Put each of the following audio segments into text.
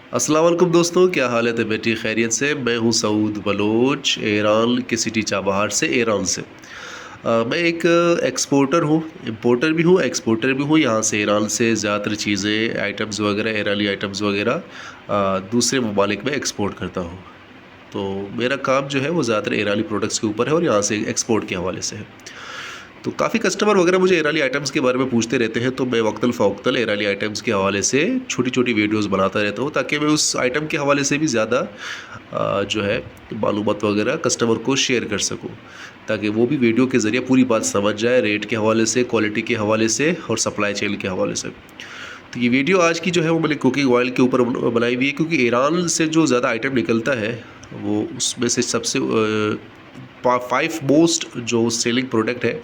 अस्सलाम वालेकुम दोस्तों, क्या हालत है बेटी? खैरियत से? मैं हूँ सऊद बलोच, ईरान के सिटी चाबहार से, ईरान से। मैं एक एक्सपोर्टर हूँ, इंपोर्टर भी हूँ, एक्सपोर्टर भी हूँ। यहाँ से ईरान से ज़्यादातर चीज़ें, आइटम्स वगैरह, ईरानी आइटम्स वगैरह दूसरे ममालिक में एक्सपोर्ट करता हूँ। तो मेरा काम जो है वो ज़्यादातर ईरानी प्रोडक्ट्स के ऊपर है और यहाँ से एक्सपोर्ट के हवाले से है। तो काफ़ी कस्टमर वगैरह मुझे ईरानी आइटम्स के बारे में पूछते रहते हैं, तो मैं वक्तल फ़वक्तल ईरानी आइटम्स के हवाले से छोटी-छोटी वीडियोस बनाता रहता हूँ, ताकि मैं उस आइटम के हवाले से भी ज़्यादा जो है मालूमात वगैरह कस्टमर को शेयर कर सकूँ, ताकि वो भी वीडियो के ज़रिए पूरी बात समझ जाए, रेट के हवाले से, क्वालिटी के हवाले से और सप्लाई चेन के हवाले से। तो ये वीडियो आज की जो है वो मैंने कुकिंग ऑयल के ऊपर बनाई हुई है, क्योंकि ईरान से जो ज़्यादा आइटम निकलता है वो उसमें से सबसे 5 मोस्ट जो सेलिंग प्रोडक्ट है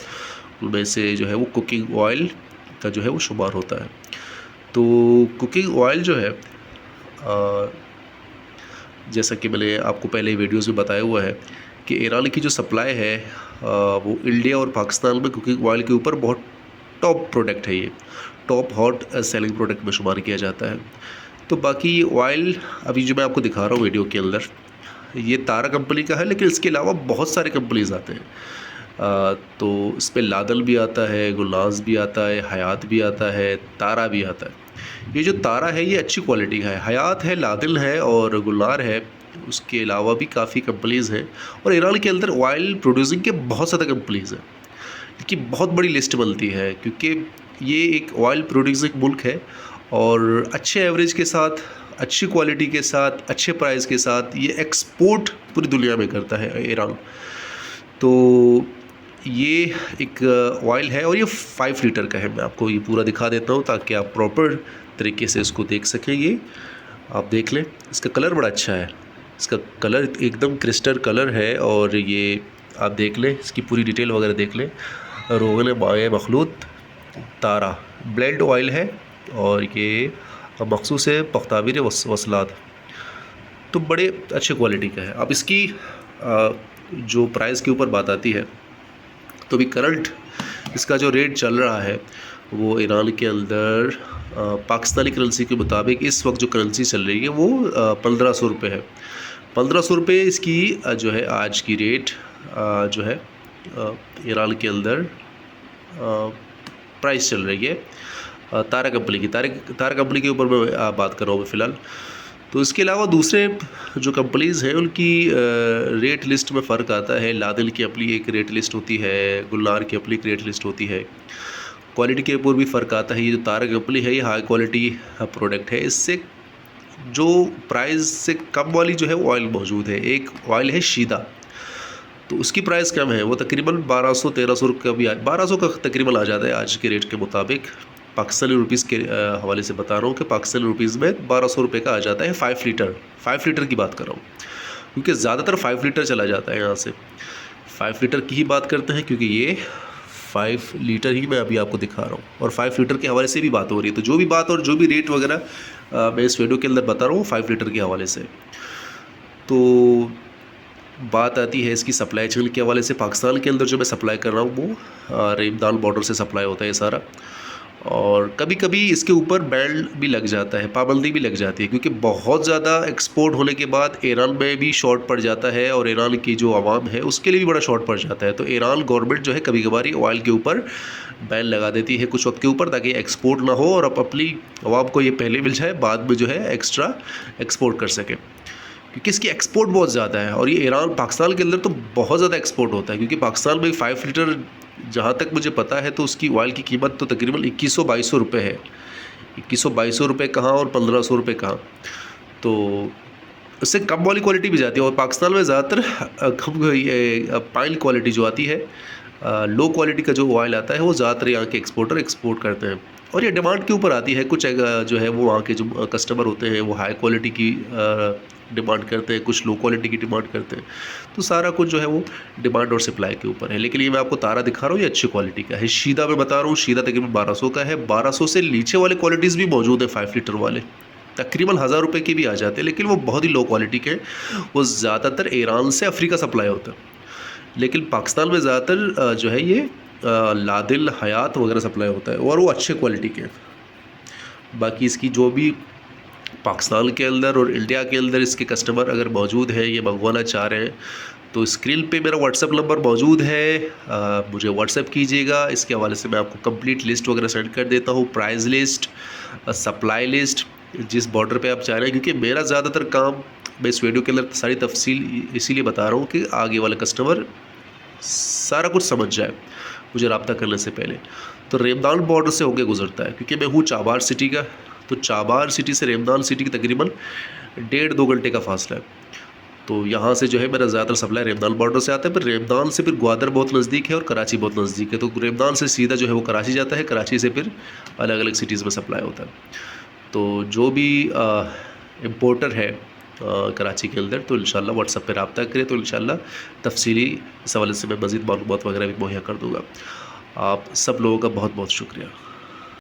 उनमें से जो है वो कुकिंग ऑयल का जो है वो शुमार होता है। तो कुकिंग ऑयल जो है जैसा कि मैंने आपको पहले वीडियोज़ में बताया हुआ है कि ईरान की जो सप्लाई है वो इंडिया और पाकिस्तान में कुकिंग ऑयल के ऊपर बहुत टॉप प्रोडक्ट है। ये टॉप हॉट सेलिंग प्रोडक्ट में शुमार किया जाता है। तो बाकी ऑयल अभी जो मैं आपको दिखा रहा हूँ वीडियो के अंदर, ये तारा कंपनी का है, लेकिन इसके अलावा बहुत सारे कंपनीज आते हैं। तो इस पर लादल भी आता है, गुलनाज भी आता है, हयात भी आता है, तारा भी आता है। ये जो तारा है ये अच्छी क्वालिटी का है, हयात है, लादिल है और गुलनार है। उसके अलावा भी काफ़ी कंपनीज़ हैं और ईरान के अंदर ऑयल प्रोड्यूसिंग के बहुत ज़्यादा कंपनीज़ हैं। इनकी बहुत बड़ी लिस्ट बनती है, क्योंकि ये एक ऑयल प्रोड्यूसिंग मुल्क है और अच्छे एवरेज के साथ, अच्छी क्वालिटी के साथ, अच्छे प्राइस के साथ ये एक्सपोर्ट पूरी दुनिया में करता है ईरान। तो ये एक ऑयल है और ये 5 लीटर का है। मैं आपको ये पूरा दिखा देता हूँ ताकि आप प्रॉपर तरीके से इसको देख सकें। ये आप देख लें, इसका कलर बड़ा अच्छा है, इसका कलर एकदम क्रिस्टल कलर है। और ये आप देख लें, इसकी पूरी डिटेल वगैरह देख लें। रोगन माए मखलूत तारा ब्लेंड ऑयल है और ये मखसूस है पख्तावीर वसलात। तो बड़े अच्छे क्वालिटी का है। अब इसकी जो प्राइस के ऊपर बात आती है, तो अभी करंट इसका जो रेट चल रहा है वो ईरान के अंदर पाकिस्तानी करेंसी के मुताबिक इस वक्त जो करेंसी चल रही है वो 1500 रुपये है। 1500 रुपये इसकी जो है आज की रेट जो है ईरान के अंदर प्राइस चल रही है तारा कंपनी की। तारा कंपनी के ऊपर मैं बात कर रहा हूँ फ़िलहाल। तो इसके अलावा दूसरे जो कंपनीज़ हैं उनकी रेट लिस्ट में फ़र्क आता है। लादिल की अपनी एक रेट लिस्ट होती है, गुलनार की अपनी एक रेट लिस्ट होती है। क्वालिटी के ऊपर भी फ़र्क आता है। ये जो तारा कंपनी है ये हाई क्वालिटी प्रोडक्ट है। इससे जो प्राइस से कम वाली जो है वो ऑयल मौजूद है। एक ऑयल है शीदा, तो उसकी प्राइस कम है, वो तकरीबन 1200-1300 रुपये का भी 1200 का तकरीबन आ जाता है आज के रेट के मुताबिक। पाकिस्तानी रुपीज़ के हवाले से बता रहा हूँ कि पाकिस्तानी रुपीज़ में 1200 रुपये का आ जाता है 5 लीटर। 5 लीटर की बात कर रहा हूँ, क्योंकि ज़्यादातर 5 लीटर चला जाता है यहाँ से। 5 लीटर की ही बात करते हैं, क्योंकि ये 5 लीटर ही मैं अभी आपको दिखा रहा हूँ और 5 लीटर के हवाले से भी बात हो रही है। तो जो भी बात और जो भी रेट वगैरह मैं इस वीडियो के अंदर बता रहा हूँ 5 लीटर के हवाले से। तो बात आती है इसकी सप्लाई चेन के हवाले से। पाकिस्तान के अंदर जो मैं सप्लाई कर रहा हूँ वो रेमदान बॉर्डर से सप्लाई होता है सारा, और कभी कभी इसके ऊपर बैन भी लग जाता है, पाबंदी भी लग जाती है, क्योंकि बहुत ज़्यादा एक्सपोर्ट होने के बाद ईरान में भी शॉर्ट पड़ जाता है और ईरान की जो आवाम है उसके लिए भी बड़ा शॉर्ट पड़ जाता है। तो ईरान गवर्नमेंट जो है कभी कभार ऑयल के ऊपर बैन लगा देती है कुछ वक्त के ऊपर, ताकि एक्सपोर्ट ना हो और अपनी आवाम को ये पहले मिल जाए, बाद में जो है एक्स्ट्रा एक्सपोर्ट कर सके, क्योंकि इसकी एक्सपोर्ट बहुत ज़्यादा है। और ये ईरान पाकिस्तान के अंदर तो बहुत ज़्यादा एक्सपोर्ट होता है, क्योंकि पाकिस्तान में 5 लीटर जहाँ तक मुझे पता है तो उसकी ऑयल की कीमत तो तकरीबन 2100-2200 रुपये है। 2100-2200 रुपये कहाँ और 1500 रुपये कहाँ, तो उससे कम वाली क्वालिटी भी जाती है। और पाकिस्तान में ज़्यादातर कम ये पाइन क्वालिटी जो आती है, लो क्वालिटी का जो ऑयल आता है वो ज़्यादातर यहाँ के एक्सपोर्टर एक्सपोर्ट करते हैं। और ये डिमांड के ऊपर आती है। कुछ जो है वो वहाँ के जो कस्टमर होते हैं वो हाई क्वालिटी की डिमांड करते हैं, कुछ लो क्वालिटी की डिमांड करते हैं। तो सारा कुछ जो है वो डिमांड और सप्लाई के ऊपर है। लेकिन ये मैं आपको तारा दिखा रहा हूँ, ये अच्छी क्वालिटी का है। शीदा मैं बता रहा हूँ, शीदा तकरीबन 1200 का है। 1200 से नीचे वाले क्वालिटीज़ भी मौजूद है, 5 लीटर वाले तकरीबन 1000 रुपये के भी आ जाते हैं, लेकिन वो बहुत ही लो क्वालिटी के। वो ज़्यादातर ईरान से अफ्रीका सप्लाई होता है, लेकिन पाकिस्तान में ज़्यादातर जो है ये लादिल हयात वगैरह सप्लाई होता है और वो अच्छे क्वालिटी के। बाकी इसकी जो भी पाकिस्तान के अंदर और इंडिया के अंदर इसके कस्टमर अगर मौजूद हैं, ये मंगवाना चाह रहे हैं, तो स्क्रीन पे मेरा व्हाट्सएप नंबर मौजूद है, मुझे व्हाट्सएप कीजिएगा। इसके हवाले से मैं आपको कंप्लीट लिस्ट वगैरह सेंड कर देता हूँ, प्राइस लिस्ट, सप्लाई लिस्ट, जिस बॉर्डर पे आप चाह रहे हैं। क्योंकि मेरा ज़्यादातर काम, मैं इस वीडियो के अंदर सारी तफसील इसीलिए बता रहा हूँ कि आगे वाला कस्टमर सारा कुछ समझ जाए मुझे रब्ता करने से पहले। तो रेमदान बॉर्डर से होकर गुजरता है, क्योंकि मैं हूँ चाबार सिटी का, तो चाबार सिटी से रेमदान सिटी की तकरीबन 1.5-2 घंटे का फासला है। तो यहाँ से जो है मेरा ज़्यादातर सप्लाई रेमदान बॉर्डर से आता है। फिर रेमदान से फिर ग्वादर बहुत नज़दीक है और कराची बहुत नज़दीक है, तो रेमदान से सीधा जो है वो कराची जाता है, कराची से फिर अलग अलग सिटीज़ में सप्लाई होता है। तो जो भी इम्पोर्टर है कराची के अंदर, तो इंशाल्लाह व्हाट्सएप पर रब्ता करें, तो इंशाल्लाह तफसीली इस हवाले से मैं मज़ीद मालूमात वगैरह भी मुहैया कर दूँगा। आप सब लोगों का बहुत बहुत शुक्रिया।